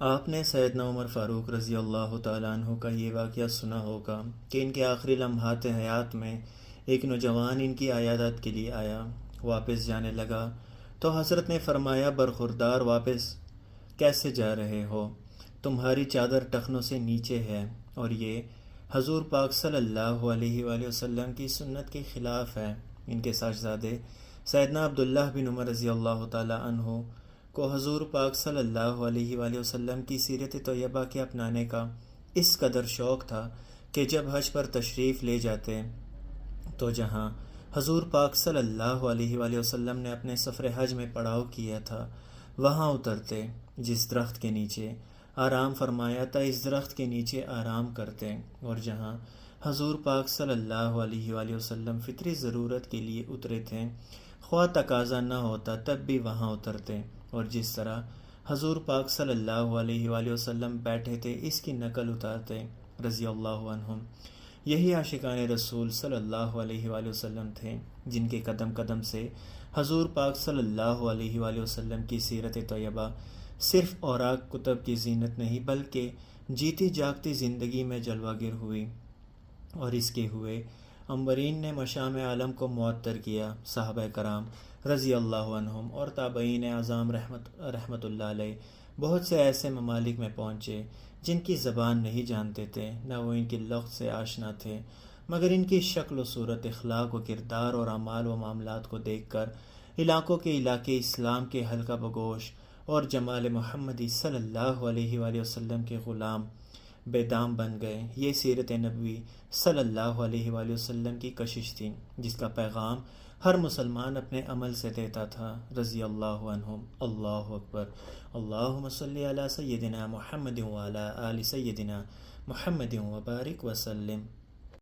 آپ نے سیدنا عمر فاروق رضی اللہ تعالیٰ عنہ کا یہ واقعہ سنا ہوگا کہ ان کے آخری لمحات حیات میں ایک نوجوان ان کی عیادت کے لیے آیا۔ واپس جانے لگا تو حضرت نے فرمایا، برخوردار، واپس کیسے جا رہے ہو؟ تمہاری چادر ٹخنوں سے نیچے ہے، اور یہ حضور پاک صلی اللہ علیہ وآلہ وسلم کی سنت کے خلاف ہے۔ ان کے صاحبزادے سیدنا عبداللہ بن عمر رضی اللہ تعالیٰ عنہ کو حضور پاک صلی اللہ علیہ وآلہ وسلم کی سیرت طیبہ کے اپنانے کا اس قدر شوق تھا کہ جب حج پر تشریف لے جاتے تو جہاں حضور پاک صلی اللہ علیہ وآلہ وسلم نے اپنے سفر حج میں پڑاؤ کیا تھا وہاں اترتے، جس درخت کے نیچے آرام فرمایا تھا اس درخت کے نیچے آرام کرتے، اور جہاں حضور پاک صلی اللہ علیہ وآلہ وسلم فطری ضرورت کے لیے اترے تھے، خواہ تقاضا نہ ہوتا تب بھی وہاں اترتے، اور جس طرح حضور پاک صلی اللہ علیہ وآلہ وسلم بیٹھے تھے اس کی نقل اتارتے رضی اللہ عنہم۔ یہی عاشقان رسول صلی اللہ علیہ وآلہ وسلم تھے جن کے قدم قدم سے حضور پاک صلی اللہ علیہ وآلہ وسلم کی سیرت طیبہ صرف اوراق کتب کی زینت نہیں بلکہ جیتی جاگتی زندگی میں جلوہ گر ہوئی، اور اس کے ہوئے امبرین نے مشام عالم کو معطر کیا۔ صحابہ کرام رضی اللہ عنہم اور تابعین اعظام رحمت اللہ علیہ بہت سے ایسے ممالک میں پہنچے جن کی زبان نہیں جانتے تھے، نہ وہ ان کی لغت سے آشنا تھے، مگر ان کی شکل و صورت، اخلاق و کردار اور اعمال و معاملات کو دیکھ کر علاقوں کے علاقے اسلام کے حلقہ بگوش اور جمال محمدی صلی اللہ علیہ وآلہ وسلم کے غلام بے دام بن گئے۔ یہ سیرت نبوی صلی اللہ علیہ وآلہ وسلم کی کشش تھی جس کا پیغام ہر مسلمان اپنے عمل سے دیتا تھا رضی اللہ عنہم۔ اللہ اکبر۔ اللہم صلی علی سیدنا محمد وعلی آل سیدنا محمد وبارک وسلم۔